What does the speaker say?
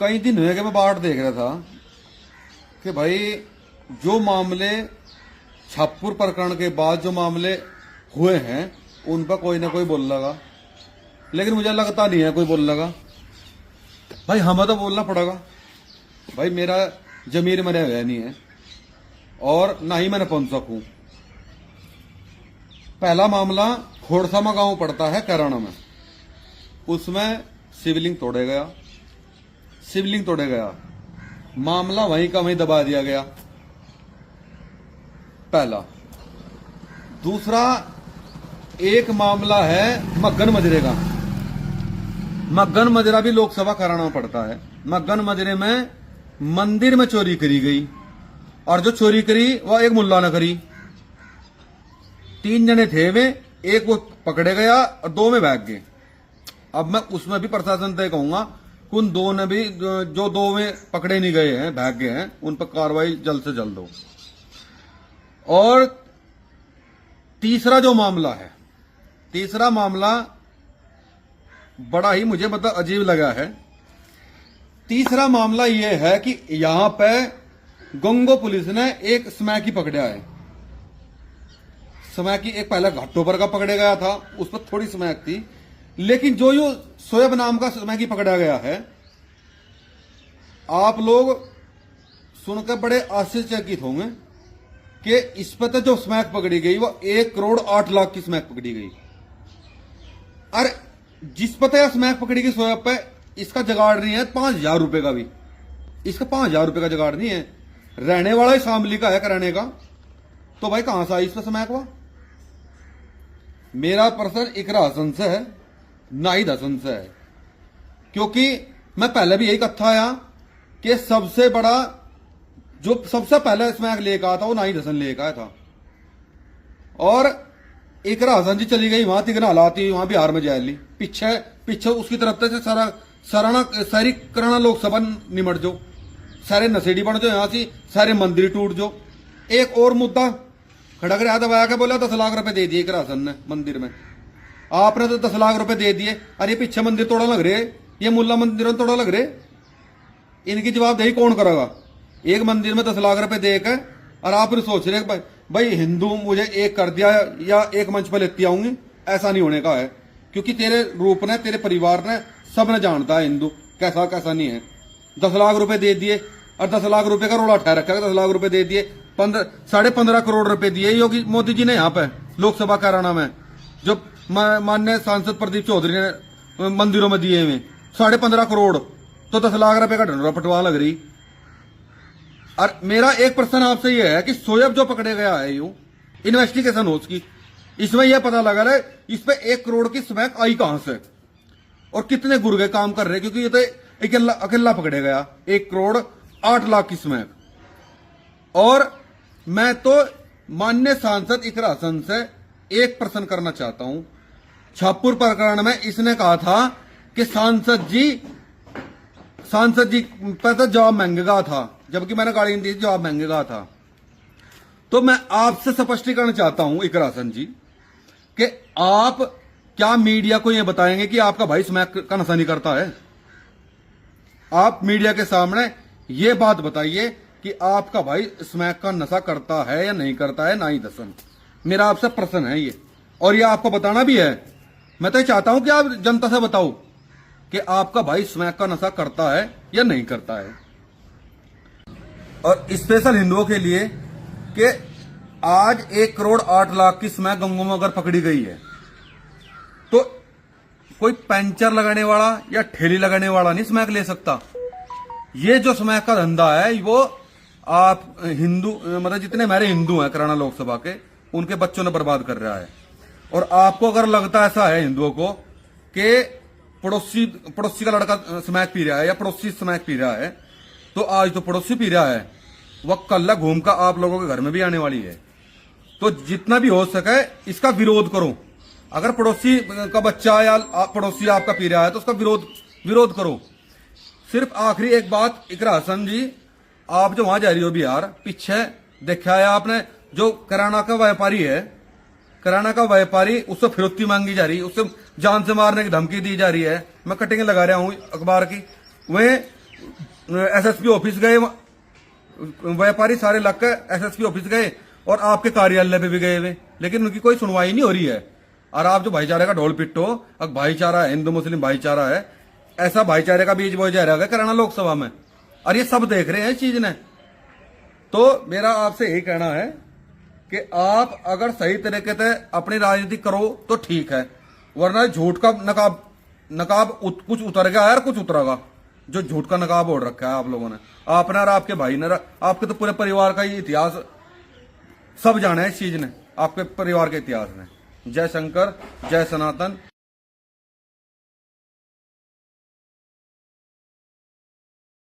कई दिन हुए कि मैं बाट देख रहा था कि भाई जो मामले छापुर प्रकरण के बाद जो मामले हुए हैं उन पर कोई ना कोई बोल लगा, लेकिन मुझे लगता नहीं है कोई बोल लगा। भाई हमें तो बोलना पड़ेगा। भाई मेरा जमीर मरे हुआ नहीं है और ना ही मैंने पहुंच सकूं। पहला मामला खोड़सामा गांव पड़ता है कैराना में, उसमें शिवलिंग तोड़े गया, मामला वहीं का वहीं दबा दिया गया, पहला। दूसरा एक मामला है मग्गन मजरे का। मग्गन मजरा भी लोकसभा कराना पड़ता है। मग्गन मजरे में मंदिर में चोरी करी गई और जो चोरी करी वह एक मुल्ला ने करी। 3 जने थे वे, एक वो पकड़े गया और 2 में भाग गए। अब मैं उसमें भी प्रशासन से कहूंगा उन 2 ने भी, जो 2 में पकड़े नहीं गए हैं, भाग गए हैं, उन पर कार्रवाई जल्द से जल्द हो। और तीसरा जो मामला है, तीसरा मामला बड़ा ही मुझे मतलब अजीब लगा है। तीसरा मामला यह है कि यहां पे गंगो पुलिस ने एक स्मैकी पकड़ा है। स्मैकी एक पहले घाटोपर का पकड़े गया था, उस पर थोड़ी स्मैक थी, लेकिन जो शोएब नाम का स्मैकी पकड़ा गया है, आप लोग सुनकर बड़े आश्चर्यचकित होंगे कि इस पर तो जो स्मैक पकड़ी गई वो 1 करोड़ 8 लाख की स्मैक पकड़ी गई। अरे जिस पता है स्मैक पकड़ी गई शोएब पे, इसका जुगाड़ नहीं है 5,000 रुपए का भी। इसका 5,000 रुपए का जुगाड़ नहीं है, रहने वाला ही शामली का है कराने का। तो भाई कहां से आई इस पर स्मैक हुआ? मेरा प्रश्न इकरा हसन से है, नाहिद हसन से है, क्योंकि मैं पहले भी यही कथा आया कि सबसे बड़ा जो सबसे पहले स्मैक लेकर आया था वो नाहिद हसन लेकर आया था। और इकरा हसन जी चली गई वहां, तिगना हलाती वहां बिहार में जाए ली, पीछे उसकी तरफ से सारी कराना लोकसभा निमट जो, सारे नशेड़ी बन जो, यहां से सारे मंदिर टूट जो। एक और मुद्दा खड़क रहा दबाया के बोला 10 लाख रुपए दे दिए इकरा हसन ने मंदिर में। आपने तो 10 लाख रुपए दे दिए, अरे पीछे मंदिर तोड़ा लग रहे, ये मुल्ला मंदिर तोड़ा लग रहे, इनकी जवाबदेही कौन करेगा? एक मंदिर में 10 लाख रुपए देकर और आप फिर सोच रहे भाई हिंदू मुझे एक कर दिया या एक मंच पर लेती आऊंगी, ऐसा नहीं होने का है। क्योंकि तेरे रूप ने, तेरे परिवार ने, सब ने जानता है हिंदू कैसा कैसा नहीं है। 10 लाख रुपए दे दिए और 10 लाख रुपए का रोड़ा ठहर रखा है। 10 लाख रुपए दे दिए, 15.5 करोड़ रुपए दिए योगी मोदी जी ने यहाँ पे लोकसभा कराना में, जो माननीय सांसद प्रदीप चौधरी ने मंदिरों में दिए हुए 15.5 करोड़, तो 10 लाख रुपए का ढंडोरा पटवा लग रही। और मेरा एक प्रश्न आपसे यह है कि शोएब जो पकड़े गया है, यू इन्वेस्टिगेशन हो उसकी, इसमें यह पता लगा रहा है इस पे 1 करोड़ की स्मैक आई कहां से और कितने गुर्गे काम कर रहे, क्योंकि ये तो अकेला पकड़े गया 1 करोड़ 8 लाख की स्मैक। और मैं तो माननीय सांसद इकरा हसन से एक प्रश्न करना चाहता हूं। छापुर प्रकरण में इसने कहा था कि सांसद जी पर तो जवाब मांगेगा था, जबकि मैंने गाड़ी दी थी, जवाब मांगेगा था। तो मैं आपसे स्पष्टीकरण चाहता हूं इकरा हसन जी कि आप क्या मीडिया को यह बताएंगे कि आपका भाई स्मैक का नशा नहीं करता है? आप मीडिया के सामने यह बात बताइए कि आपका भाई स्मैक का नशा करता है या नहीं करता है नाहिद हसन। मेरा आपसे प्रश्न है ये, और ये आपको बताना भी है। मैं तो चाहता हूं कि आप जनता से बताओ कि आपका भाई स्मैक का नशा करता है या नहीं करता है। और स्पेशल हिंदुओं के लिए कि आज 1 करोड़ 8 लाख की स्मैक गंगों में अगर पकड़ी गई है, तो कोई पंचर लगाने वाला या ठेली लगाने वाला नहीं स्मैक ले सकता। ये जो स्मैक का धंधा है वो आप हिंदू, मतलब जितने हमारे हिंदू हैं कराना लोकसभा के, उनके बच्चों ने बर्बाद कर रहा है। और आपको अगर लगता ऐसा है हिंदुओं को कि पड़ोसी का लड़का स्मैक पी रहा है या पड़ोसी स्मैक पी रहा है, तो आज तो पड़ोसी पी रहा है, वह कल घूम कर आप लोगों के घर में भी आने वाली है। तो जितना भी हो सके इसका विरोध करो। अगर पड़ोसी का बच्चा या पड़ोसी आपका पी रहा है तो उसका विरोध करो। सिर्फ आखिरी एक बात इकरा हसन जी, आप जो वहां जा रही हो बिहार, पीछे देखा है आपने जो किराना का व्यापारी है, किराना का व्यापारी, उससे फिरौती मांगी जा रही है, उससे जान से मारने की धमकी दी जा रही है। मैं कटिंग लगा रहा हूं अखबार की, वह एसएसपी ऑफिस गए, व्यापारी सारे लग कर एसएसपी ऑफिस गए और आपके कार्यालय पे भी गए हुए, लेकिन उनकी कोई सुनवाई नहीं हो रही है। और आप जो भाईचारे का ढोल पिट्टो, अब भाईचारा है, हिंदू मुस्लिम भाईचारा है, ऐसा भाईचारे का बीज बोया जा रहा है कराना लोकसभा में, और ये सब देख रहे हैं इस चीज ने। तो मेरा आपसे यही कहना है कि आप अगर सही तरीके से अपनी राजनीति करो तो ठीक है, वरना झूठ का नकाब कुछ उतर गया है और कुछ उतरेगा। जो झूठ का नकाब ओढ़ रखा है आप लोगों ने, आपने और आपके भाई ने, आपके तो पूरे परिवार का ही इतिहास सब जाना है इस चीज ने, आपके परिवार के इतिहास में। जय शंकर, जय सनातन।